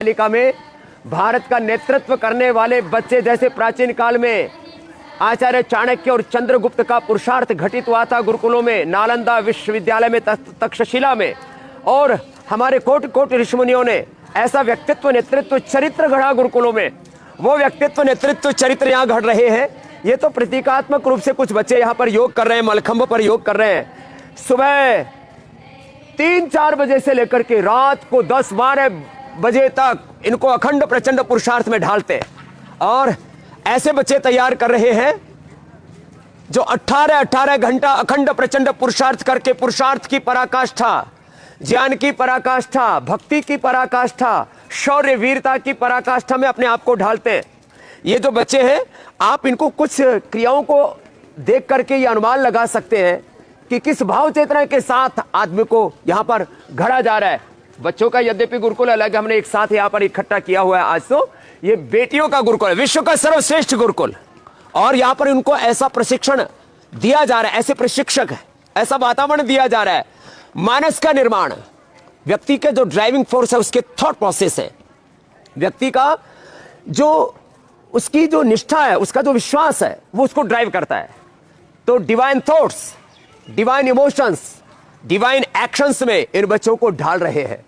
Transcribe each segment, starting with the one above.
तालिका में भारत का नेतृत्व करने वाले बच्चे, जैसे प्राचीन काल में आचार्य चाणक्य और चंद्रगुप्त का पुरुषार्थ घटित हुआ था गुरुकुलों में, नालंदा विश्वविद्यालय में, तक्षशिला में, और हमारे कोटि कोटि ऋषिमुनियों ने ऐसा व्यक्तित्व, नेतृत्व, चरित्र गढ़ा गुरुकुलों में। वो व्यक्तित्व, नेतृत्व, चरित्र यहाँ घड़ रहे हैं। ये तो प्रतीकात्मक रूप से कुछ बच्चे यहाँ पर योग कर रहे हैं, मलखंभ पर योग कर रहे हैं। सुबह 3-4 बजे से लेकर के रात को 10-12 बजे तक इनको अखंड प्रचंड पुरुषार्थ में ढालते हैं। और ऐसे बच्चे तैयार कर रहे हैं जो 18-18 घंटा अखंड प्रचंड पुरुषार्थ करके पुरुषार्थ की पराकाष्ठा, ज्ञान की पराकाष्ठा, भक्ति की पराकाष्ठा, शौर्य वीरता की पराकाष्ठा में अपने आप को ढालते हैं। ये जो बच्चे हैं, आप इनको कुछ क्रियाओं को देख करके ये अनुमान लगा सकते हैं कि किस भाव चेतना के साथ आदमी को यहां पर घड़ा जा रहा है। बच्चों का यद्यपि गुरुकुल अलग, हमने एक साथ यहां पर इकट्ठा किया हुआ है। आज तो ये बेटियों का गुरुकुल है, विश्व का सर्वश्रेष्ठ गुरुकुल, और यहां पर इनको ऐसा प्रशिक्षण दिया जा रहा है, ऐसे प्रशिक्षक है, ऐसा वातावरण दिया जा रहा है। मानस का निर्माण, व्यक्ति के जो ड्राइविंग फोर्स है, उसके थॉट प्रोसेस है, व्यक्ति का जो उसकी जो निष्ठा है, उसका जो विश्वास है, वो उसको ड्राइव करता है। तो divine thoughts, divine emotions, divine actions में इन बच्चों को ढाल रहे हैं,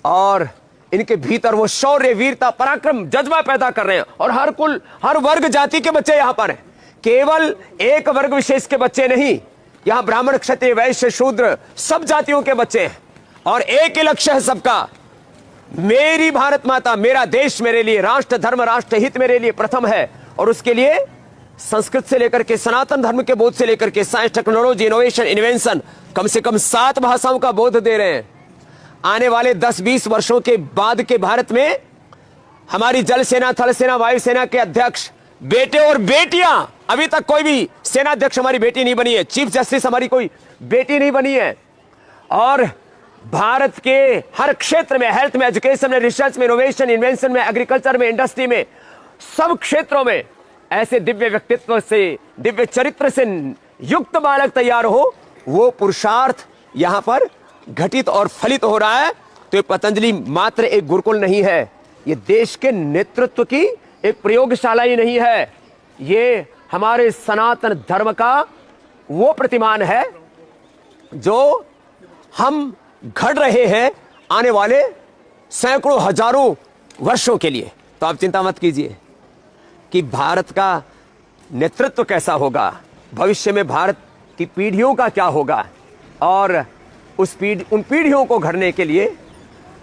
और इनके भीतर वो शौर्य वीरता पराक्रम जज्बा पैदा कर रहे हैं। और हर कुल, हर वर्ग जाति के बच्चे यहां पर हैं, केवल एक वर्ग विशेष के बच्चे नहीं। यहां ब्राह्मण, क्षत्रिय, वैश्य, शूद्र, सब जातियों के बच्चे हैं, और एक ही लक्ष्य है सबका, मेरी भारत माता, मेरा देश मेरे लिए, राष्ट्र धर्म राष्ट्र हित मेरे लिए प्रथम है। और उसके लिए संस्कृत से लेकर के सनातन धर्म के बोध से लेकर के साइंस, टेक्नोलॉजी, इनोवेशन, इन्वेंशन, कम से कम 7 भाषाओं का बोध दे रहे हैं। आने वाले 10-20 वर्षों के बाद के भारत में हमारी जल सेना, थल सेना, वायु सेना के अध्यक्ष बेटे और बेटियां, अभी तक कोई भी सेनाध्यक्ष हमारी बेटी नहीं बनी है, चीफ जस्टिस हमारी कोई बेटी नहीं बनी है। और भारत के हर क्षेत्र में, हेल्थ में, एजुकेशन में, रिसर्च में, इनोवेशन, इन्वेंशन में, एग्रीकल्चर में, इंडस्ट्री में, सब क्षेत्रों में ऐसे दिव्य व्यक्तित्व से, दिव्य चरित्र से युक्त बालक तैयार हो, वो पुरुषार्थ यहां पर घटित और फलित हो रहा है। तो ये पतंजलि मात्र एक गुरुकुल नहीं है, ये देश के नेतृत्व की एक प्रयोगशाला ही नहीं है, ये हमारे सनातन धर्म का वो प्रतिमान है जो हम घड़ रहे हैं आने वाले सैकड़ों हजारों वर्षों के लिए। तो आप चिंता मत कीजिए कि भारत का नेतृत्व कैसा होगा, भविष्य में भारत की पीढ़ियों का क्या होगा, और उन पीढ़ियों को घड़ने के लिए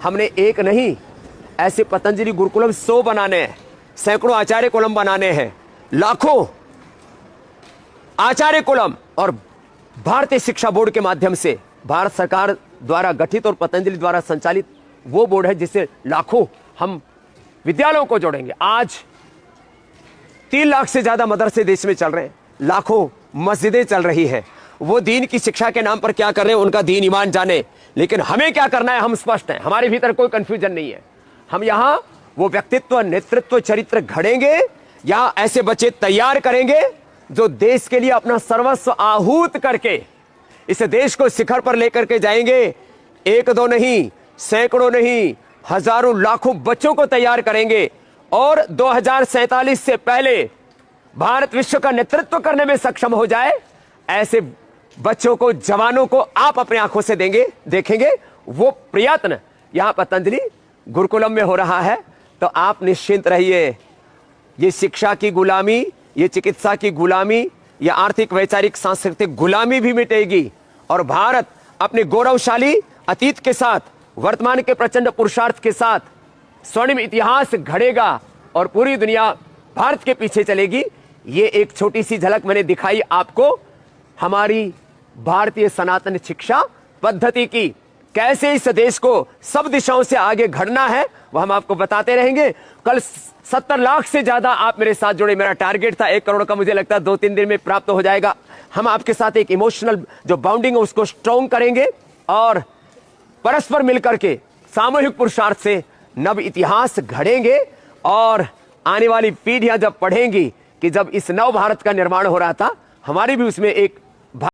हमने एक नहीं, ऐसे पतंजलि गुरुकुलम 100 बनाने हैं, सैकड़ों आचार्य कुलम बनाने हैं, लाखों आचार्य कुलम, और भारतीय शिक्षा बोर्ड के माध्यम से भारत सरकार द्वारा गठित और पतंजलि द्वारा संचालित वो बोर्ड है जिससे लाखों हम विद्यालयों को जोड़ेंगे। आज 3 लाख से ज्यादा मदरसे देश में चल रहे हैं, लाखों मस्जिदें चल रही है। वो दीन की शिक्षा के नाम पर क्या कर रहे हैं, उनका दीन ईमान जाने, लेकिन हमें क्या करना है हम स्पष्ट हैं, हमारे भीतर कोई कंफ्यूजन नहीं है। हम यहाँ वो व्यक्तित्व, नेतृत्व, चरित्र घड़ेंगे, यहाँ ऐसे बच्चे तैयार करेंगे जो देश के लिए अपना सर्वस्व आहूत करके इस देश को शिखर पर लेकर के जाएंगे। 1-2 नहीं, सैकड़ों नहीं, हजारों लाखों बच्चों को तैयार करेंगे, और 2047 से पहले भारत विश्व का नेतृत्व करने में सक्षम हो जाए, ऐसे बच्चों को, जवानों को आप अपनी आंखों से देखेंगे। वो प्रयत्न यहां पतंजलि गुरुकुलम में हो रहा है। तो आप निश्चिंत रहिए, ये शिक्षा की गुलामी, ये चिकित्सा की गुलामी, ये आर्थिक, वैचारिक, सांस्कृतिक गुलामी भी मिटेगी, और भारत अपने गौरवशाली अतीत के साथ, वर्तमान के प्रचंड पुरुषार्थ के साथ स्वर्णिम इतिहास घड़ेगा, और पूरी दुनिया भारत के पीछे चलेगी। ये एक छोटी सी झलक मैंने दिखाई आपको हमारी भारतीय सनातन शिक्षा पद्धति की, कैसे इस देश को सब दिशाओं से आगे घड़ना है, वह हम आपको बताते रहेंगे। कल 70 लाख से ज्यादा आप मेरे साथ जुड़े, मेरा टारगेट था 1 करोड़ का, मुझे लगता है 2-3 दिन में प्राप्त हो जाएगा। हम आपके साथ एक इमोशनल जो बाउंडिंग है उसको स्ट्रॉन्ग करेंगे, और परस्पर मिलकर के सामूहिक पुरुषार्थ से नव इतिहास घड़ेंगे। और आने वाली पीढ़ियां जब पढ़ेंगी कि जब इस नव भारत का निर्माण हो रहा था, हमारी भी उसमें एक